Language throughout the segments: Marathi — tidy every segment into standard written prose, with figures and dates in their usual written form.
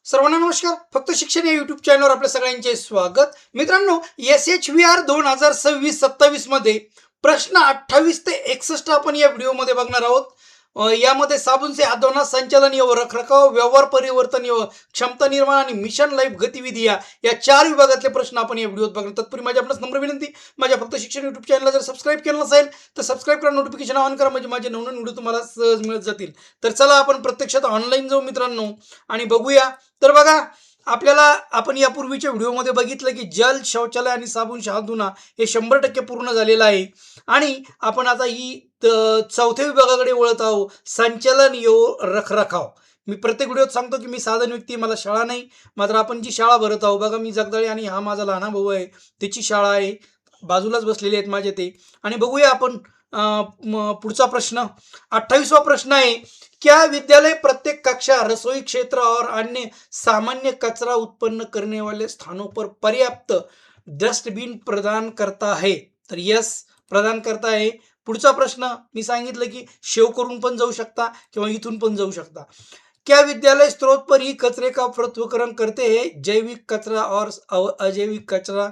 सर्वांना नमस्कार. फक्त शिक्षण या यूट्यूब चॅनलवर आपल्या सगळ्यांचे स्वागत. मित्रांनो, SHVR 2026-27 मध्ये प्रश्न 28 ते 61 आपण या व्हिडिओमध्ये बघणार आहोत. यामध्ये साबुन से हात धोना, संचालन व रखरखाव, व्यवहार परिवर्तन व क्षमता निर्माण आणि मिशन लाईफ गतिविधी या चार विभागातले प्रश्न आपण या व्हिडिओत बघणार. तत्पूर्वी माझी आपणास नम्र विनंती, माझ्या फक्त शिक्षण यूट्यूब चॅनलला जर सबस्क्राईब केलं नसेल तर सबस्क्राईब करा, नोटिफिकेशन ऑन करा, म्हणजे माझे नवनवीन व्हिडिओ तुम्हाला सहज मिळत जातील. तर चला आपण प्रत्यक्षात ऑनलाईन जाऊ मित्रांनो आणि बघूया. तर बघा, आपल्याला आपण यापूर्वीच्या व्हिडिओमध्ये बघितलं की जल, शौचालय आणि साबुनशी हात धुणं हे 100% पूर्ण झालेलं आहे. आणि आपण आता ही चौथ्या विभागाकडे वळत आहोत, संचालन व रखरखाव. मी प्रत्येक व्हिडिओत सांगतो की मी साधारण व्यक्ती, मला शाळा नाही, मात्र आपण जी शाळा भरत आहोत बघा, मी जगदाळे आणि हा माझा लहान भाऊ आहे, त्याची शाळा आहे, बाजूलाच बसलेले आहेत माझे ते. आणि बघूया आपण पुढचा प्रश्न. 28वां प्रश्न आहे, क्या विद्यालय प्रत्येक कक्षा, रसोई क्षेत्र और अन्य सामान्य कचरा उत्पन्न करने वाले स्थानों पर पर्याप्त डस्टबिन प्रदान करता है? तर यस, प्रदान करता है. पुढचा प्रश्न मी सांगितलं की शेव करून पण जाऊ शकता किंवा इथून पण जाऊ शकता. क्या विद्यालय स्रोत पर ही कचरे का पृथक्करण करते हैं, जैविक कचरा और अजैविक कचरा?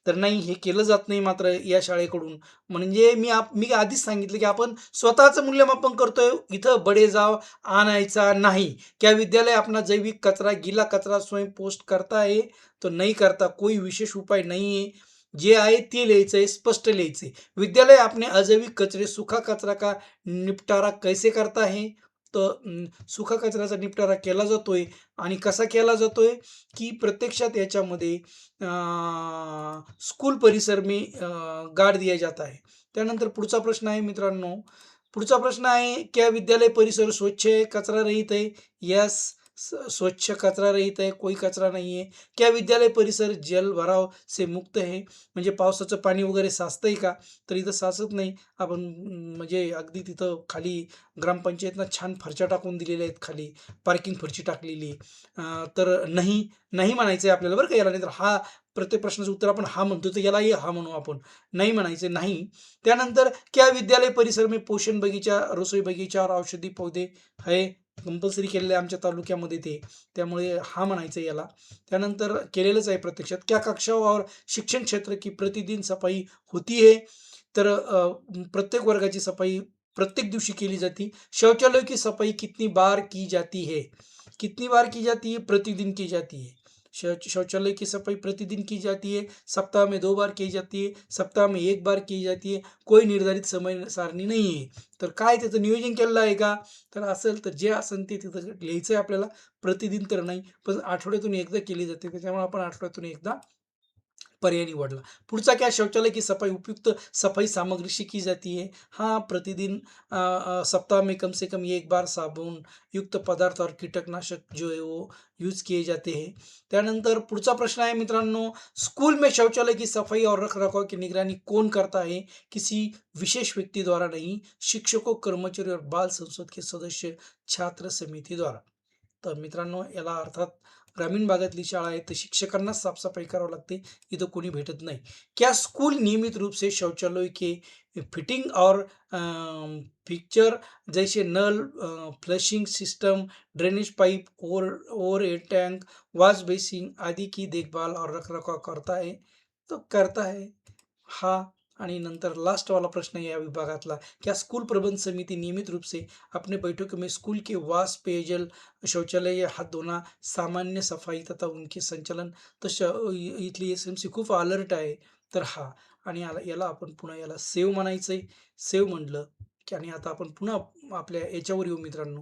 तर नाही, हे केलं जात नाही मात्र या शाळेकडून. म्हणजे मी आधीच सांगितलं की आपण स्वतःचं मूल्यमापन करतोय, इथं बडेजाव आणायचा नाही. क्या विद्यालय अपना जैविक कचरा, गीला कचरा स्वयं पोस्ट करता है? तो नहीं करता. कोई विशेष उपाय नहीं है. जे आहे ते लिहायचं आहे, स्पष्ट लिहायचं. विद्यालय अपने अजैविक कचरे, सूखा कचरा का निपटारा कैसे करता है? तर सुखा कचऱ्याचा निपटारा केला जातोय. आणि कसा केला जातोय की प्रत्यक्षात याच्यामध्ये स्कूल परिसर में गाड़ दिया जाता है. त्यानंतर पुढचा प्रश्न आहे मित्रांनो, पुढचा प्रश्न आहे, क्या विद्यालय परिसर स्वच्छ है, कचरा रहित है? यस, स्वच्छ कचरा रहित आहे, कोई कचरा नाही आहे. क्या विद्यालय परिसर जल भराव से मुक्त है? म्हणजे पावसाचं पाणी वगैरे साचतंय का? तर इथं साचत नाही. आपण म्हणजे अगदी तिथं खाली ग्रामपंचायतनं छान फरच्या टाकून दिलेल्या आहेत, खाली पार्किंग फरची टाकलेली. तर नाही, नाही म्हणायचं आहे आपल्याला बरं का याला. नाही तर हा प्रत्येक प्रश्नाचं उत्तर आपण हा म्हणतो, तर यालाही हा म्हणू आपण. नाही म्हणायचं नाही. त्यानंतर क्या विद्यालय परिसर में पोषण बगीचा, रसोई बगीचा और औषधी पौधे है? कंपल्सरी केलेलं आहे आमच्या तालुक्यामध्ये ते, त्यामुळे हा म्हणायचं याला. त्यानंतर केलेलंच आहे प्रत्यक्षात. क्या कक्षा और शिक्षण क्षेत्र की प्रतिदिन सफाई होती है? तर प्रत्येक वर्गाची सफाई प्रत्येक दिवशी केली जाती. शौचालय की सफाई कितनी बार की जाती है? कितनी बार की जाती है? प्रतिदिन की जाती है. शौचालय की सफाई प्रतिदिन की जाती है, सप्ताह में 2 बार की जाती है, सप्ताह में 1 बार की जाती है. कोई निर्धारित समय सारणी नाही आहे. तर काय त्याचं नियोजन केलेलं आहे का? तर असेल तर जे असेल ते तिथं लिहायचं आहे आपल्याला. प्रतिदिन तर नाही, पण आठवड्यातून एकदा केली जाते, त्याच्यामुळे आपण आठवड्यातून एकदा पर्याय निवडला. पुढचा क्या शौचालय की सफाई उपयुक्त सफाई सामग्री से की जाती है? हाँ, प्रतिदिन सप्ताह में कम से कम 1 बार साबुन युक्त पदार्थ और कीटकनाशक जो है वो यूज किए जाते हैं. त्यानंतर पुढचा प्रश्न आहे मित्रांनो, स्कूल में शौचालय की सफाई और रखरखाव की निगरानी कौन करता है? किसी विशेष व्यक्ति द्वारा नहीं, शिक्षकों, कर्मचारी और बाल संसद के सदस्य, छात्र समिती द्वारा. तर मित्रांनो, याला अर्थात ग्रामीण भागातली शाळा आहे तर शिक्षकांनाच साफसफाई करावी लागते, इथं कोणी भेटत नाही. क्या स्कूल नियमित रूप से शौचालय के फिटिंग और फिक्चर जैसे नल, flushing system, drainage pipe, over tank, wash basin आदि की देखभाल और रखरखाव करता है? तो करता है हा. आणि नंतर लास्ट वाला प्रश्न या विभागातला, क्या स्कूल प्रबंध समिति नियमित रूप से अपने बैठकों में स्कूल के वास, पेयजल, शौचालय या हात धोना, सामान्य सफाई तथा उनके संचालन. तर इथली SMC खूप अलर्ट आहे. तर हा. आणि याला आपण पुन्हा याला सेव्ह म्हणायचं आहे. सेव्ह म्हटलं की आणि आता आपण पुन्हा आपल्या याच्यावर येऊ मित्रांनो,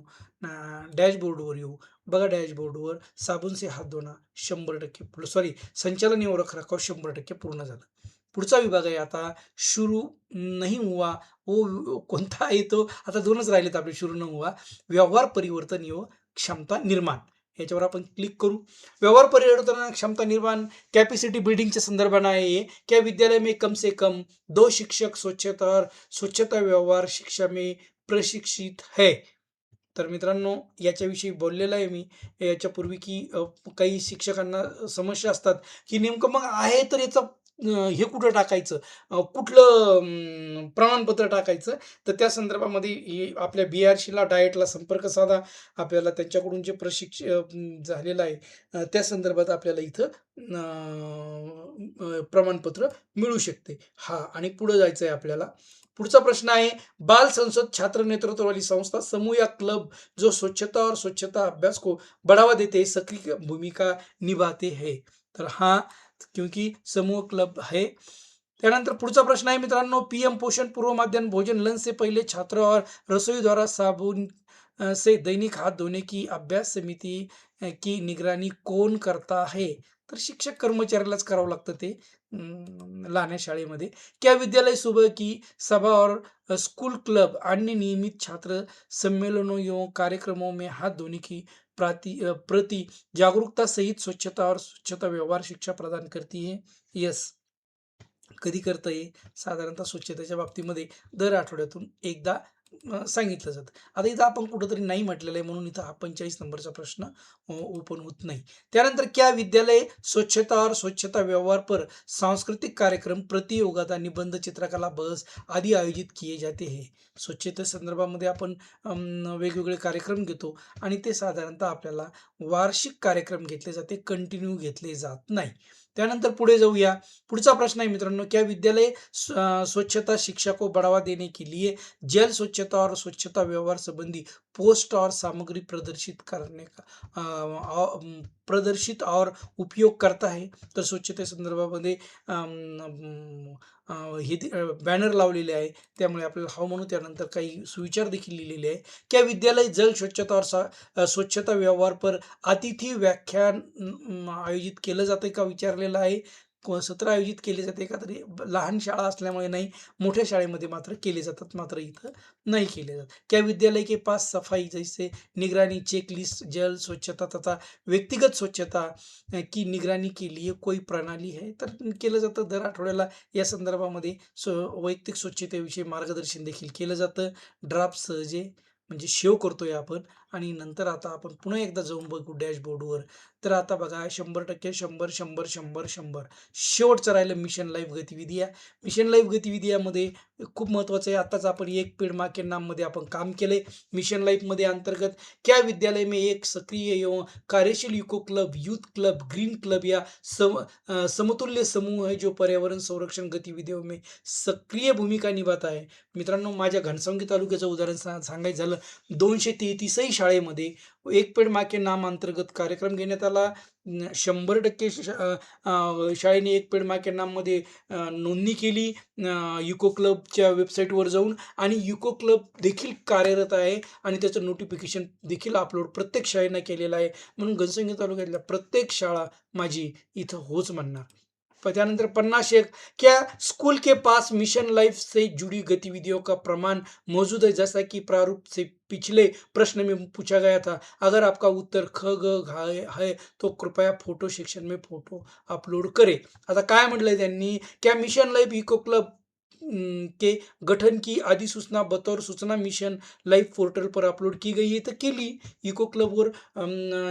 डॅशबोर्डवर येऊ. बघा, डॅशबोर्डवर साबुन से हात धोना 100% सॉरी, संचालन व रखरखाव 100% पूर्ण झालं. पुढचा विभाग आहे आता, शुरू नहीं हुआ वो कोणता आहे तो? आता 2च राहिलेत आपले, शुरू न हुआ, व्यवहार परिवर्तन व क्षमता निर्माण. याच्यावर आपण क्लिक करू. व्यवहार परिवर्तन आणि क्षमता निर्माण कॅपॅसिटी बिल्डिंगच्या संदर्भाने आहे. क्या विद्यालय में कम से कम 2 शिक्षक स्वच्छता व्यवहार शिक्षा में प्रशिक्षित है? तर मित्रांनो, याच्याविषयी बोललेलं आहे मी याच्यापूर्वी की काही शिक्षकांना समस्या असतात की नेमकं मग आहे तर याचा हे कुठं टाकायचं, कुठलं प्रमाणपत्र टाकायचं, तर त्या संदर्भामध्ये आपल्या BRCला डाएटला संपर्क साधा. आपल्याला त्यांच्याकडून जे झालेलं आहे त्या संदर्भात आपल्याला इथं प्रमाणपत्र मिळू शकते. हां, आणि पुढे जायचं आहे आपल्याला. पुढचा प्रश्न आहे, बाल संसद छात्र नेतृत्व वाली संस्था, समूह या क्लब जो स्वच्छता और स्वच्छता अभ्यास को बढ़ावा देते हैं, सक्रिय भूमिका निभाते हैं. तर हा क्योंकि समूह क्लब है. त्यानंतर पुढचा प्रश्न आहे मित्रांनो, PM पोषण पूर्व मध्याह्न भोजन लंच से पहले छात्र और रसोई द्वारा साबुन से दैनिक हाथ धोने की अभ्यास समिति की निगरानी कौन करता है? तर शिक्षक कर्मचाऱ्यालाच करावं लागतं ते लहान्या शाळेमध्ये. क्या विद्यालय सुबह की सभा और स्कूल क्लब अन्य नियमित छात्र सम्मेलनों एवं कार्यक्रमों में हाथ धोने की प्रति जागरूकता सहित स्वच्छता और स्वच्छता व्यवहार शिक्षा प्रदान करती है? यस. कधी करता येईल? साधारणतः स्वच्छतेच्या बाबतीमध्ये दर आठवड्यातून एकदा सांगितलं जातं. आता इथं आपण कुठेतरी नाही म्हटलेलं आहे म्हणून इथं हा 45 नंबरचा प्रश्न ओपन होत नाही. त्यानंतर क्या विद्यालय स्वच्छता और स्वच्छता व्यवहार पर सांस्कृतिक कार्यक्रम, प्रतियोगिता, निबंध, चित्रकला, बहस आदि आयोजित किए जाते हैं. स्वच्छते संदर्भामध्ये आपण वेगवेगळे कार्यक्रम घेतो आणि ते साधारणतः आपल्याला वार्षिक कार्यक्रम घेतले जाते, कंटिन्यू घेतले जात नाही. त्यानंतर पुढे जाऊया. पुढचा प्रश्न आहे मित्रांनो, क्या विद्यालय स्वच्छता शिक्षा को बढ़ावा देने के लिए जल स्वच्छता और स्वच्छता व्यवहार संबंधी पोस्ट और सामग्री प्रदर्शित और उपयोग करता है? तर स्वच्छते संदर्भामध्ये हे बॅनर लावलेले आहे, त्यामुळे आपल्याला हो म्हणू. त्यानंतर काही सुविचार देखील लिहिलेले आहे. क्या विद्यालय जल स्वच्छता और स्वच्छता व्यवहार पर अतिथी व्याख्यान आयोजित केलं जातंय का विचारलेलं आहे. सत्र आयोजित केले जाते का? तरी लहान शाळा असल्यामुळे नाही, मोठ्या शाळेमध्ये मात्र केले जातात, मात्र इथं नाही केले जात. क्या विद्यालय के पास सफाई जैसे निगरानी चेकलिस्ट, जल स्वच्छता तथा व्यक्तिगत स्वच्छता की निगरानी के लिए कोई प्रणाली है? तर केलं जातं. दर आठवड्याला या संदर्भामध्ये वैयक्तिक स्वच्छतेविषयी मार्गदर्शन देखील केलं जातं. ड्राफ्ट सहजे म्हणजे सेव्ह करतोय आपण आणि नंतर आता आपण पुन्हा एकदा जाऊन बघू डॅशबोर्डवर. तर आता बघा 100% 100 100 100 100 शेवटचं राहिलं मिशन लाईफ गतिविधी या. मिशन लाईफ गतिविधी यामध्ये खूप महत्त्वाचं आहे. आताच आपण एक पेड़ माँ के नाममध्ये आपण काम केलंय. मिशन लाईफमध्ये अंतर्गत क्या विद्यालय में एक सक्रिय एवं कार्यशील eco club, youth club, green club या समतुल्य समूह है जो पर्यावरण संरक्षण गतिविधियों में सक्रिय भूमिका निभाता है? मित्रांनो, माझ्या घनसावंगी तालुक्याचं उदाहरण सांगायचं झालं, 233 शाळेमध्ये एक पेड़ माँ के नाम अंतर्गत कार्यक्रम घेण्यात आला. 100% शाळेने एक पेड़ माँ के नाममध्ये नोंदणी केली युको क्लबच्या वेबसाईटवर जाऊन, आणि युको क्लब देखील कार्यरत आहे आणि त्याचं नोटिफिकेशन देखील अपलोड प्रत्येक शाळेनं केलेलं आहे. म्हणून घनसावंगी तालुक्यातल्या प्रत्येक शाळा माझी इथं होच म्हणणार. त्यानंतर 50 क्या स्कूल के पास मिशन लाइफ से जुड़ी गतिविधियों का प्रमाण मौजूद है? जैसा कि प्रारूप से पिछले प्रश्न में पूछा गया था. अगर आपका उत्तर ख ग घ है तो कृपया फोटो सेक्शन में फोटो अपलोड करें. आता काय म्हटलंय त्यांनी, क्या मिशन लाइफ इको क्लब के गठन की अधिसूचना बतौर सूचना मिशन लाइफ पोर्टल पर अपलोड की गई है? तर केली. इको क्लबवर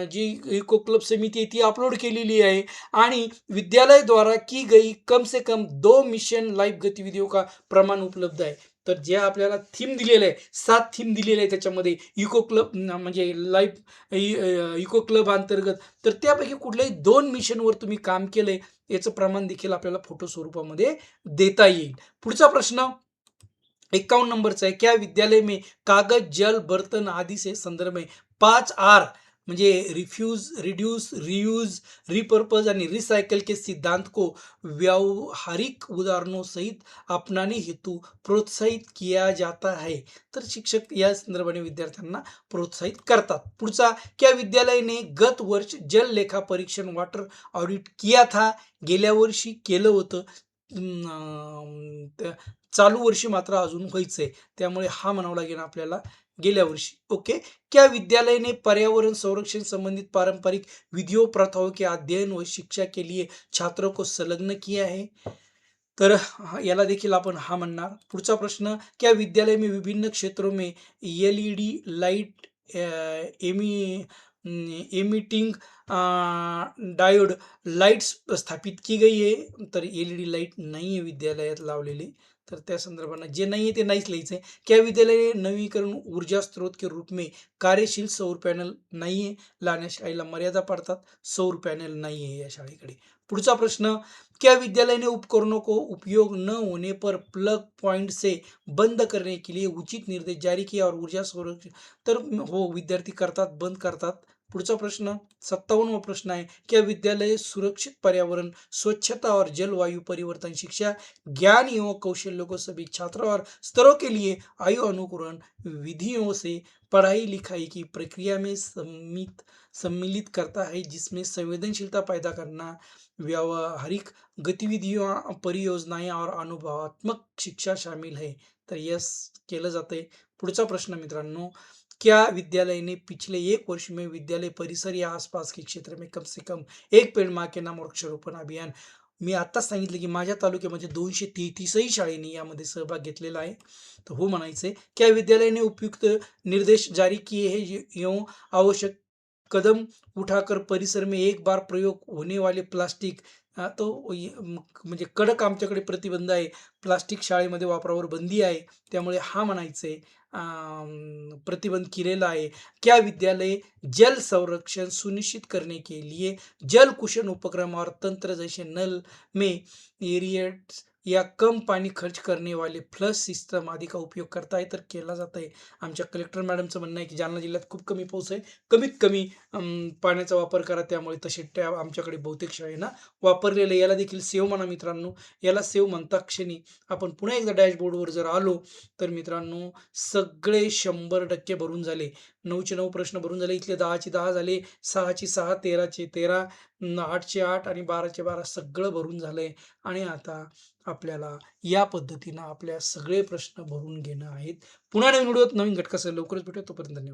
जी इको क्लब समिती आहे ती अपलोड केलेली आहे. आणि विद्यालय द्वारा की गई कम से कम 2 मिशन लाइफ गतिविधियों का प्रमाण उपलब्ध आहे. तर जे आपल्याला थीम दिलेलं आहे, 7 थीम दिलेले आहे त्याच्यामध्ये इको क्लब म्हणजे लाईफ इको क्लब अंतर्गत, तर त्यापैकी कुठल्याही 2 मिशनवर तुम्ही काम केलंय याचं प्रमाण देखील आपल्याला फोटो स्वरूपामध्ये देता येईल. पुढचा प्रश्न 51 नंबरचा आहे. क्या विद्यालय में कागज, जल, बर्तन आदि से संदर्भ में 5R म्हणजे रिफ्यूज, रिड्यूस, रियूज, रिपर्पज आणि रिसायकल के सिद्धांत को व्यावहारिक उदाहरणों सहित अपनाने हेतु प्रोत्साहित किया जाता है? तर शिक्षक या संदर्भाने विद्यार्थ्यांना प्रोत्साहित करतात. पुढचा, क्या विद्यालय ने गत वर्ष जल लेखा परीक्षण वॉटर ऑडिट किया था? गेल्या वर्षी केलं होतं. चालू वर्षी मात्र अजून व्हायचंय, त्यामुळे हा म्हणावं लागेल आपल्याला गेल्या वर्षी. ओके. क्या विद्यालय ने पर्यावरण संरक्षण संबंधित पारंपरिक विधियों प्रथाओं के अध्ययन व शिक्षा के लिए छात्रों को संलग्न किया है? तर याला देखील आपण हा म्हणणार. पुढचा प्रश्न, क्या विद्यालय में विभिन्न क्षेत्रों में LED light emitting diode lights स्थापित की गई है, तर एलईडी लाईट नाही आहे विद्यालयात लावलेली. तर त्या संदर्भानं जे नाही आहे ते नाहीच लिहायचं आहे. क्या विद्यालय नवीकरण ऊर्जा स्रोत के रूप में कार्यशील सौर पॅनल नाही आहे. लहान्या शाळेला मर्यादा पडतात. सौर पॅनल नाही आहे या शाळेकडे. पुढचा प्रश्न, क्या विद्यालय ने उपकरणों को उपयोग न होने पर प्लग पॉइंट से बंद करने के लिए उचित निर्देश जारी किया और ऊर्जा संरक्षण. तर हो, विद्यार्थी करतात, बंद करतात. पुढचा प्रश्न 57वां प्रश्न आहे, क्या विद्यालय सुरक्षित पर्यावरण, स्वच्छता और जलवायु परिवर्तन शिक्षा, ज्ञान एवं कौशल्यों को सभी छात्रों और स्तरों के लिए आयु अनुकूलन विधियों से पढ़ाई लिखाई की प्रक्रिया में सम्मिलित करता है, जिसमें संवेदनशीलता पैदा करना, व्यावहारिक गतिविधियों, परियोजनाएं और अनुभवात्मक शिक्षा शामिल है. तर यस केलं जातंय. पुढचा प्रश्न मित्रांनो, क्या विद्यालय ने पिछले 1 वर्ष में विद्यालय परिसर या आसपास के क्षेत्र में कम से कम एक पेड़ माँ के नाम वृक्षारोपण अभियान. मी आत्ताच सांगितलं की माझ्या तालुक्यामध्ये 233ही शाळेंनी यामध्ये सहभाग घेतलेला आहे. तर हो म्हणायचंय. क्या विद्यालय ने उपयुक्त निर्देश जारी किए हैं एवं आवश्यक कदम उठाकर परिसर में एक बार प्रयोग होने वाले प्लास्टिक, म्हणजे कडक आमच्याकडे प्रतिबंध आहे. प्लास्टिक शाळेमध्ये वापरावर बंदी आहे. त्यामुळे हा म्हणायचंय प्रतिबंध केलेला आहे. क्या विद्यालय जल संरक्षण सुनिश्चित करने के लिए जल कुशन उपक्रम और तंत्र जैसे नल में एरिएट्स या कम पानी खर्च करने वाले फ्लश सिस्टम आदि का उपयोग करता है. तर केला जात आहे. आमच्या कलेक्टर मॅडमचं म्हणणं आहे की जालना जिल्ह्यात खूप कमी पाऊस आहे. कमीत कमी पाण्याचा वापर करा. त्यामुळे तसे टॅब आमच्याकडे बहुतेक शाळेनं वापरलेले. याला देखील सेव्ह म्हणा मित्रांनो. याला सेव्ह म्हणता क्षणी आपण पुन्हा एकदा डॅशबोर्डवर जर आलो, तर मित्रांनो सगळे 100% भरून झाले. 9चे 9 प्रश्न भरून झाले. इथले 10चे 10 झाले. 6चे 6, 13चे 13, 8चे 8 आणि 12चे 12 सगळं भरून झालंय. आणि आता आपल्याला या पद्धतीनं आपल्या सगळे प्रश्न भरून घेणं आहेत. पुन्हा नवीन व्हिडिओत नवीन घटकासह लवकरच भेटूया. तोपर्यंत धन्यवाद.